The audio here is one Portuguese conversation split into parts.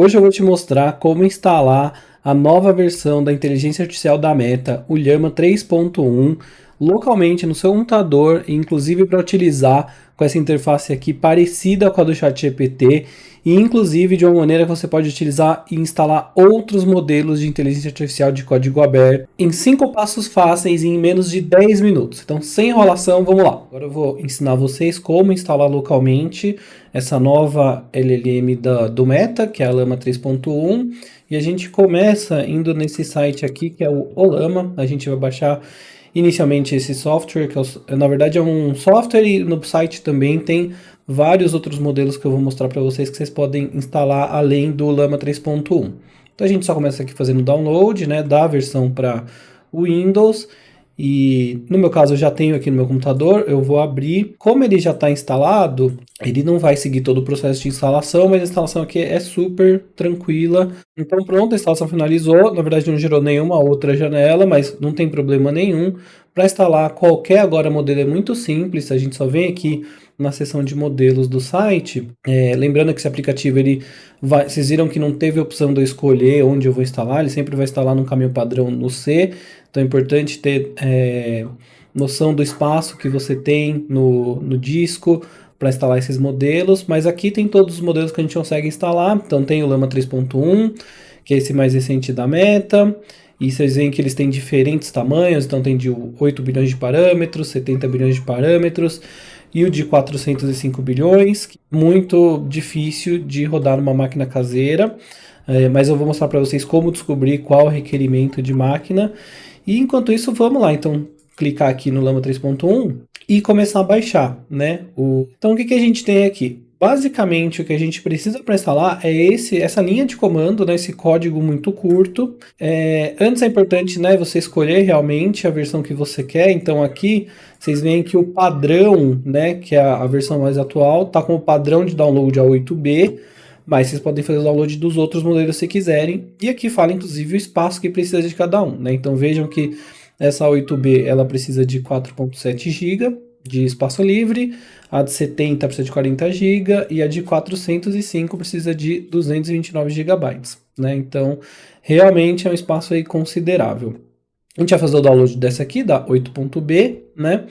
Hoje eu vou te mostrar como instalar a nova versão da inteligência artificial da Meta, o Llama 3.1, localmente no seu computador, inclusive para utilizar com essa interface aqui parecida com a do ChatGPT, e inclusive de uma maneira que você pode utilizar e instalar outros modelos de inteligência artificial de código aberto em 5 passos fáceis e em menos de 10 minutos. Então, sem enrolação, vamos lá. Agora eu vou ensinar vocês como instalar localmente essa nova LLM do Meta, que é a Llama 3.1, e a gente começa indo nesse site aqui, que é o Ollama. A gente vai baixar inicialmente esse software, que na verdade é um software, e no site também tem vários outros modelos que eu vou mostrar para vocês que vocês podem instalar além do Llama 3.1. Então a gente só começa aqui fazendo download, né, da versão para o Windows. E no meu caso eu já tenho aqui no meu computador, eu vou abrir. Como ele já está instalado, ele não vai seguir todo o processo de instalação, mas a instalação aqui é super tranquila. Então pronto, a instalação finalizou. Na verdade não gerou nenhuma outra janela, mas não tem problema nenhum. Para instalar qualquer agora modelo é muito simples, a gente só vem aqui na seção de modelos do site. Lembrando que esse aplicativo, vocês viram que não teve a opção de eu escolher onde eu vou instalar, ele sempre vai instalar num caminho padrão no C. Então é importante ter noção do espaço que você tem no disco para instalar esses modelos, mas aqui tem todos os modelos que a gente consegue instalar. Então tem o Llama 3.1, que é esse mais recente da Meta, e vocês veem que eles têm diferentes tamanhos, então tem de 8 bilhões de parâmetros, 70 bilhões de parâmetros, e o de 405 bilhões, muito difícil de rodar numa máquina caseira, mas eu vou mostrar para vocês como descobrir qual o requerimento de máquina. E enquanto isso, vamos lá, então, clicar aqui no Llama 3.1 e começar a baixar, né? Então, o que a gente tem aqui? Basicamente, o que a gente precisa para instalar é essa linha de comando, né? Esse código muito curto. Antes é importante, né, você escolher realmente a versão que você quer. Então, aqui, vocês veem que o padrão, né, que é a versão mais atual, está com o padrão de download a 8B, mas vocês podem fazer o download dos outros modelos se quiserem. E aqui fala, inclusive, o espaço que precisa de cada um, né? Então vejam que essa 8B ela precisa de 4.7 GB de espaço livre, a de 70 precisa de 40 GB e a de 405 precisa de 229 GB, né? Então realmente é um espaço aí considerável. A gente vai fazer o download dessa aqui, da 8.B, né?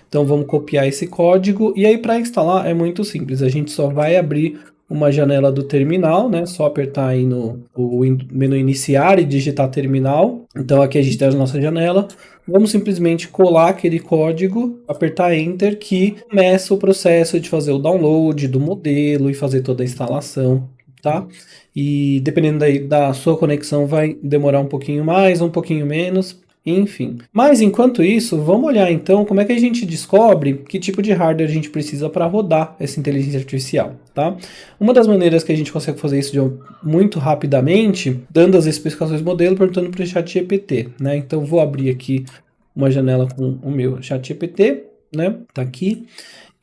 Então vamos copiar esse código, e aí para instalar é muito simples, a gente só vai abrir uma janela do terminal, né? Só apertar aí no menu iniciar e digitar terminal. Então aqui a gente tem a nossa janela. Vamos simplesmente colar aquele código, apertar Enter, que começa o processo de fazer o download do modelo e fazer toda a instalação, tá? E dependendo da sua conexão vai demorar um pouquinho mais, um pouquinho menos. Enfim, mas enquanto isso, vamos olhar então como é que a gente descobre que tipo de hardware a gente precisa para rodar essa inteligência artificial, tá? Uma das maneiras que a gente consegue fazer isso muito rapidamente, dando as especificações do modelo, perguntando para o ChatGPT, né? Então vou abrir aqui uma janela com o meu ChatGPT, né? Tá aqui.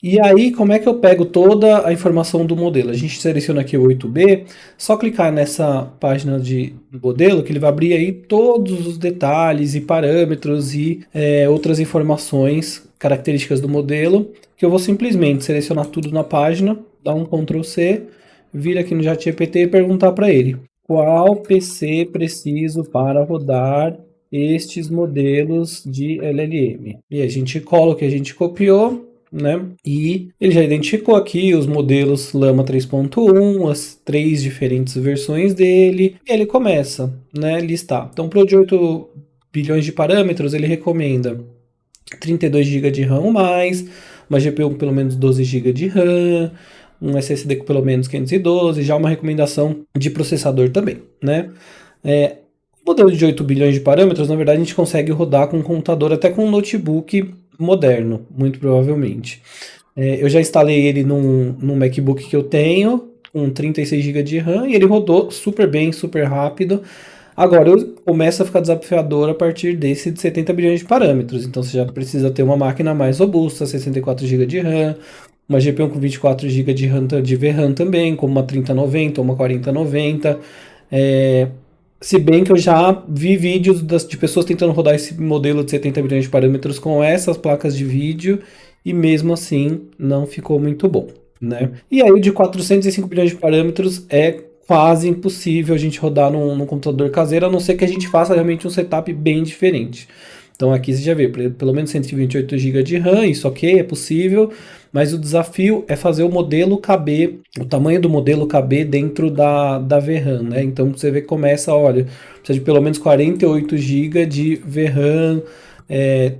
E aí, como é que eu pego toda a informação do modelo? A gente seleciona aqui o 8B, só clicar nessa página de modelo, que ele vai abrir aí todos os detalhes e parâmetros e outras informações, características do modelo, que eu vou simplesmente selecionar tudo na página, dar um Ctrl C, vir aqui no ChatGPT e perguntar para ele: qual PC preciso para rodar estes modelos de LLM? E a gente cola o que a gente copiou, né? E ele já identificou aqui os modelos Llama 3.1, as 3 diferentes versões dele, e ele começa, né, listar. Então, para o de 8 bilhões de parâmetros, ele recomenda 32 GB de RAM ou mais, uma GPU com pelo menos 12 GB de RAM, um SSD com pelo menos 512, já uma recomendação de processador também, né? O modelo de 8 bilhões de parâmetros, na verdade, a gente consegue rodar com um computador, até com um notebook moderno, muito provavelmente. Eu já instalei ele num MacBook que eu tenho, com 36 GB de RAM, e ele rodou super bem, super rápido. Agora, começa a ficar desafiador a partir desse de 70 bilhões de parâmetros. Então, você já precisa ter uma máquina mais robusta, 64 GB de RAM, uma GPU com 24 GB de RAM, de VRAM também, como uma 3090 ou uma 4090. Se bem que eu já vi vídeos de pessoas tentando rodar esse modelo de 70 bilhões de parâmetros com essas placas de vídeo, e mesmo assim não ficou muito bom, né? E aí o de 405 bilhões de parâmetros é quase impossível a gente rodar num computador caseiro, a não ser que a gente faça realmente um setup bem diferente. Então aqui você já vê, pelo menos 128 GB de RAM, isso ok, é possível, mas o desafio é fazer o modelo caber, o tamanho do modelo caber dentro da VRAM, né? Então você vê que começa, olha, precisa de pelo menos 48 GB de VRAM,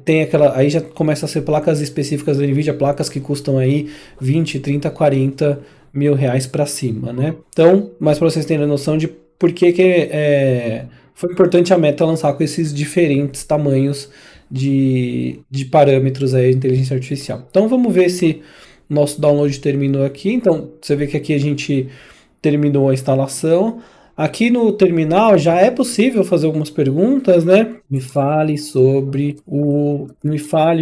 tem aquela, aí já começa a ser placas específicas da Nvidia, placas que custam aí 20, 30, 40 mil reais para cima, né? Então, mas para vocês terem noção de por que foi importante a Meta lançar com esses diferentes tamanhos de parâmetros aí de inteligência artificial. Então vamos ver se nosso download terminou aqui. Então você vê que aqui a gente terminou a instalação. Aqui no terminal já é possível fazer algumas perguntas, né? Me fale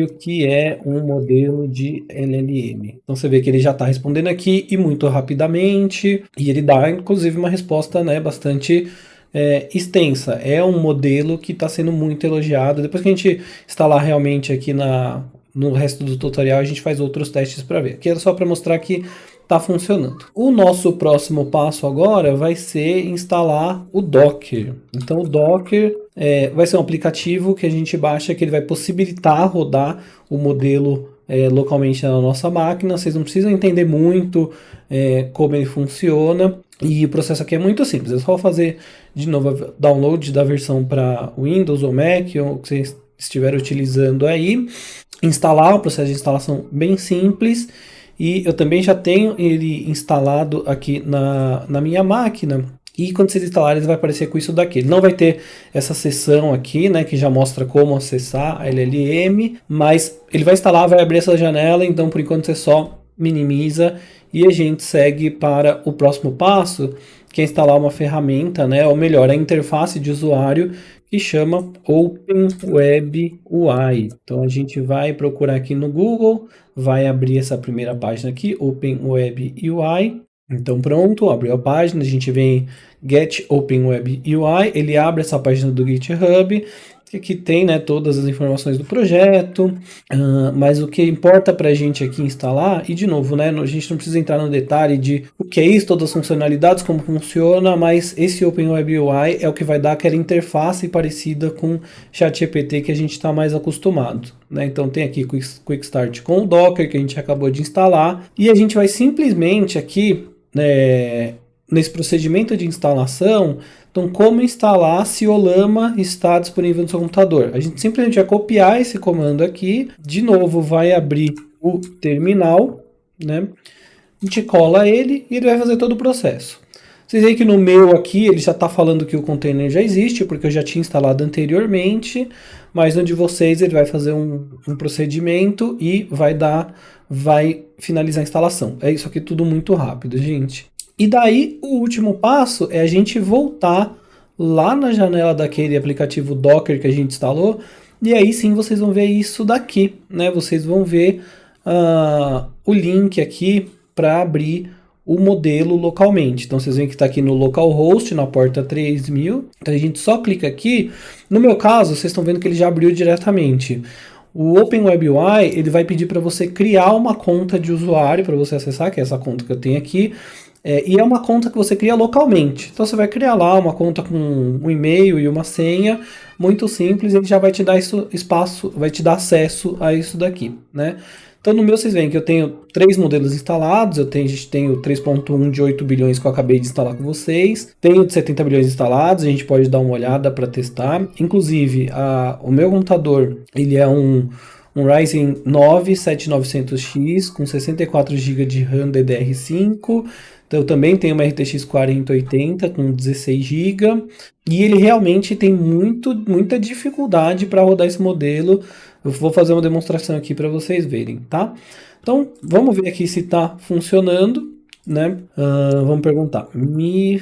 o que é um modelo de LLM. Então você vê que ele já está respondendo aqui e muito rapidamente, e ele dá inclusive uma resposta, né, bastante extensa. É um modelo que está sendo muito elogiado. Depois que a gente instalar realmente aqui no resto do tutorial, a gente faz outros testes para ver. Aqui é só para mostrar que está funcionando. O nosso próximo passo agora vai ser instalar o Docker. Então o Docker vai ser um aplicativo que a gente baixa, que ele vai possibilitar rodar o modelo localmente na nossa máquina. Vocês não precisam entender muito como ele funciona. E o processo aqui é muito simples. É só fazer de novo download da versão para Windows ou Mac, ou que vocês estiver utilizando aí. Instalar, o processo de instalação bem simples. E eu também já tenho ele instalado aqui na minha máquina. E quando vocês instalarem, ele vai aparecer com isso daqui. Ele não vai ter essa seção aqui, né, que já mostra como acessar a LLM, mas ele vai instalar, vai abrir essa janela, então por enquanto você só minimiza e a gente segue para o próximo passo, que é instalar uma ferramenta, né, ou melhor, a interface de usuário que chama OpenWeb UI. Então a gente vai procurar aqui no Google, vai abrir essa primeira página aqui, OpenWeb UI. Então pronto, abriu a página, a gente vem Get OpenWeb UI, ele abre essa página do GitHub, que aqui tem, né, todas as informações do projeto, mas o que importa para a gente aqui instalar, e de novo, né, a gente não precisa entrar no detalhe de o que é isso, todas as funcionalidades, como funciona, mas esse OpenWeb UI é o que vai dar aquela interface parecida com ChatGPT que a gente está mais acostumado, né? Então tem aqui Quick Start com o Docker, que a gente acabou de instalar, e a gente vai simplesmente aqui, nesse procedimento de instalação, então como instalar se o Llama está disponível no seu computador. A gente simplesmente vai copiar esse comando aqui, de novo vai abrir o terminal, né? A gente cola ele e ele vai fazer todo o processo. Vocês veem que no meu aqui ele já está falando que o container já existe, porque eu já tinha instalado anteriormente, mas no de vocês ele vai fazer um procedimento e vai finalizar a instalação. É isso aqui tudo muito rápido, gente. E daí o último passo é a gente voltar lá na janela daquele aplicativo Docker que a gente instalou, e aí sim vocês vão ver isso daqui, né? Vocês vão ver o link aqui para abrir o modelo localmente. Então vocês veem que está aqui no localhost, na porta 3000. Então a gente só clica aqui. No meu caso, vocês estão vendo que ele já abriu diretamente. O OpenWeb UI, ele vai pedir para você criar uma conta de usuário para você acessar, que é essa conta que eu tenho aqui. E é uma conta que você cria localmente. Então você vai criar lá uma conta com um e-mail e uma senha, muito simples, ele já vai te dar espaço, vai te dar acesso a isso daqui, né? Então no meu vocês veem que eu tenho 3 modelos instalados, a gente tem o 3.1 de 8 bilhões que eu acabei de instalar com vocês, tenho de 70 bilhões instalados, a gente pode dar uma olhada para testar. Inclusive, o meu computador, ele é um Ryzen 9 7900X com 64 GB de RAM DDR5. Então eu também tenho uma RTX 4080 com 16 GB e ele realmente tem muita dificuldade para rodar esse modelo. Eu vou fazer uma demonstração aqui para vocês verem, tá? Então vamos ver aqui se está funcionando, né? Vamos perguntar. Me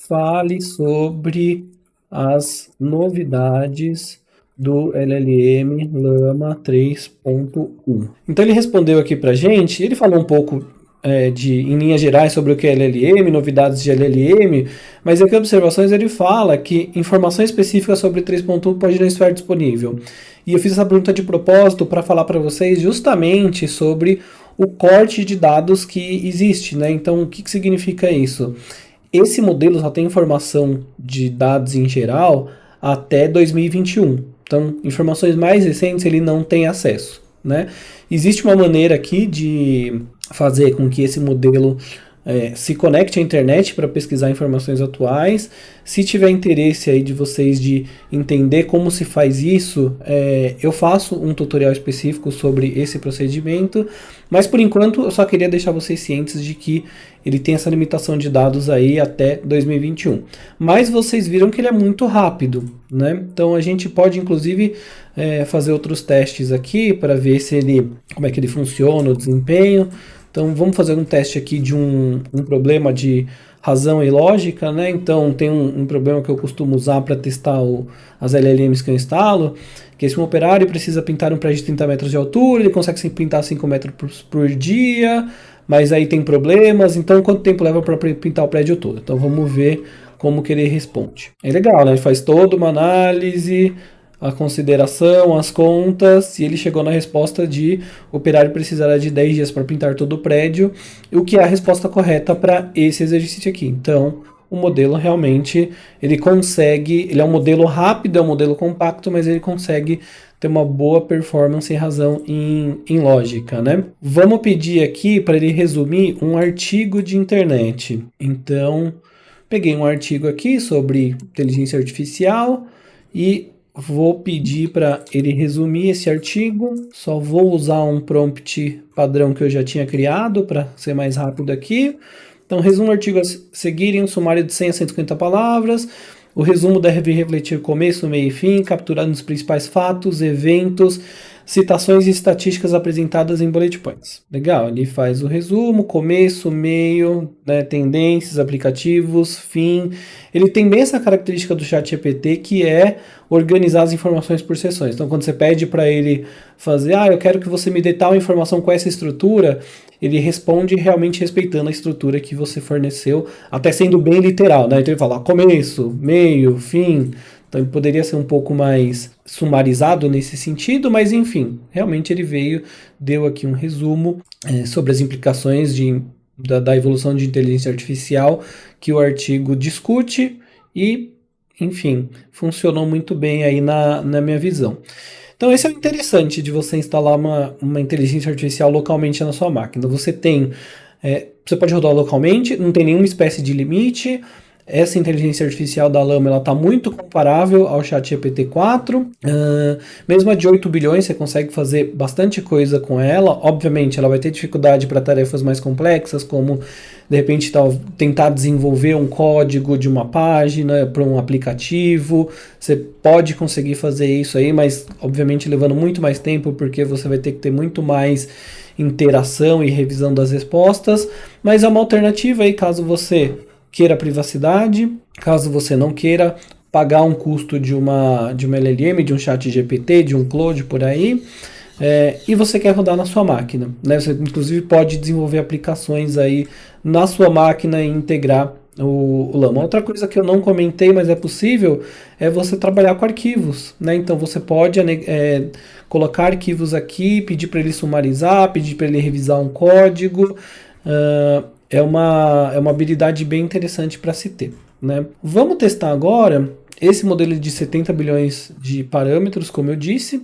fale sobre as novidades do LLM Llama 3.1. Então ele respondeu aqui pra gente, ele falou um pouco em linhas gerais sobre o que é LLM, novidades de LLM, mas aqui em observações ele fala que informação específica sobre 3.1 pode não estar disponível. E eu fiz essa pergunta de propósito para falar para vocês justamente sobre o corte de dados que existe, né? Então o que significa isso? esse modelo só tem informação de dados em geral até 2021. Então, informações mais recentes ele não tem acesso, né? Existe uma maneira aqui de fazer com que esse modelo se conecte à internet para pesquisar informações atuais. Se tiver interesse aí de vocês de entender como se faz isso, eu faço um tutorial específico sobre esse procedimento, mas por enquanto eu só queria deixar vocês cientes de que ele tem essa limitação de dados aí até 2021. Mas vocês viram que ele é muito rápido, né? Então a gente pode inclusive fazer outros testes aqui para ver como é que ele funciona, o desempenho. Então vamos fazer um teste aqui de um problema de razão e lógica, né? Então tem um problema que eu costumo usar para testar as LLMs que eu instalo, que é se um operário precisa pintar um prédio de 30 metros de altura, ele consegue pintar 5 metros por dia, mas aí tem problemas, então quanto tempo leva para pintar o prédio todo? Então vamos ver como que ele responde. É legal, né? Ele faz toda uma análise, a consideração, as contas, e ele chegou na resposta de o operário precisará de 10 dias para pintar todo o prédio, o que é a resposta correta para esse exercício aqui. Então, o modelo realmente, ele é um modelo rápido, é um modelo compacto, mas ele consegue ter uma boa performance e razão em lógica, né? Vamos pedir aqui para ele resumir um artigo de internet. Então, peguei um artigo aqui sobre inteligência artificial e vou pedir para ele resumir esse artigo. Só vou usar um prompt padrão que eu já tinha criado para ser mais rápido aqui. Então, resumo o artigo a seguir em um sumário de 100 a 150 palavras. O resumo deve refletir começo, meio e fim, capturando os principais fatos, eventos, citações e estatísticas apresentadas em bullet points. Legal, ele faz o resumo, começo, meio, né, tendências, aplicativos, fim. Ele tem bem essa característica do ChatGPT que é organizar as informações por seções. Então, quando você pede para ele fazer, eu quero que você me dê tal informação com essa estrutura, ele responde realmente respeitando a estrutura que você forneceu, até sendo bem literal, né? Então ele fala começo, meio, fim. Então ele poderia ser um pouco mais sumarizado nesse sentido, mas enfim, realmente ele deu aqui um resumo sobre as implicações da evolução de inteligência artificial que o artigo discute e, enfim, funcionou muito bem aí na minha visão. Então esse é o interessante de você instalar uma inteligência artificial localmente na sua máquina. Você pode rodar localmente, não tem nenhuma espécie de limite. Essa inteligência artificial da Llama está muito comparável ao ChatGPT 4. Mesmo a de 8 bilhões, você consegue fazer bastante coisa com ela. Obviamente, ela vai ter dificuldade para tarefas mais complexas, como, de repente, tentar desenvolver um código de uma página para um aplicativo. Você pode conseguir fazer isso aí, mas, obviamente, levando muito mais tempo, porque você vai ter que ter muito mais interação e revisão das respostas. Mas é uma alternativa aí, caso você queira privacidade, caso você não queira pagar um custo de uma LLM, de um chat GPT, de um Claude por aí, e você quer rodar na sua máquina, né? Você inclusive pode desenvolver aplicações aí na sua máquina e integrar o Llama. Outra coisa que eu não comentei, mas é possível, é você trabalhar com arquivos, né? Então você pode colocar arquivos aqui, pedir para ele sumarizar, pedir para ele revisar um código. É uma habilidade bem interessante para se ter, né? Vamos testar agora esse modelo de 70 bilhões de parâmetros, como eu disse.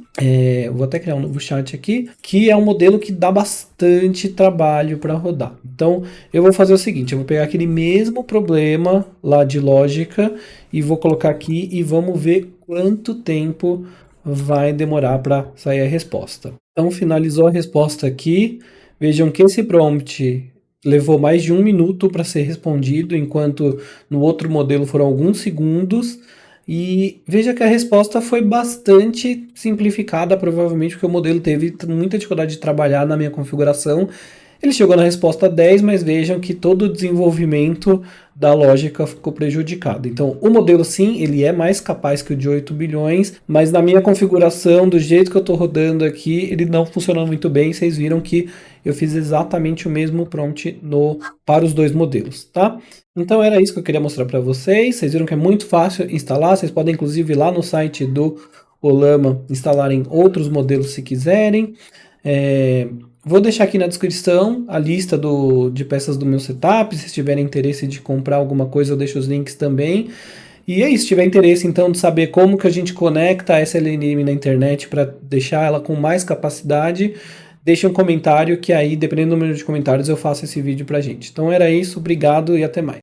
Eu vou até criar um novo chat aqui, que é um modelo que dá bastante trabalho para rodar. Então, eu vou fazer o seguinte, eu vou pegar aquele mesmo problema lá de lógica e vou colocar aqui e vamos ver quanto tempo vai demorar para sair a resposta. Então, finalizou a resposta aqui. Vejam que esse prompt levou mais de 1 minuto para ser respondido, enquanto no outro modelo foram alguns segundos. E veja que a resposta foi bastante simplificada, provavelmente porque o modelo teve muita dificuldade de trabalhar na minha configuração. Ele chegou na resposta 10, mas vejam que todo o desenvolvimento da lógica ficou prejudicado. Então, o modelo sim, ele é mais capaz que o de 8 bilhões, mas na minha configuração, do jeito que eu estou rodando aqui, ele não funcionou muito bem. Vocês viram que eu fiz exatamente o mesmo prompt para os dois modelos, tá? Então era isso que eu queria mostrar para vocês. Vocês viram que é muito fácil instalar. Vocês podem inclusive ir lá no site do Llama instalarem outros modelos se quiserem. Vou deixar aqui na descrição a lista de peças do meu setup. Se tiverem interesse de comprar alguma coisa, eu deixo os links também. E é isso, se tiver interesse então de saber como que a gente conecta essa LNM na internet para deixar ela com mais capacidade, deixe um comentário que aí, dependendo do número de comentários, eu faço esse vídeo pra gente. Então era isso, obrigado e até mais.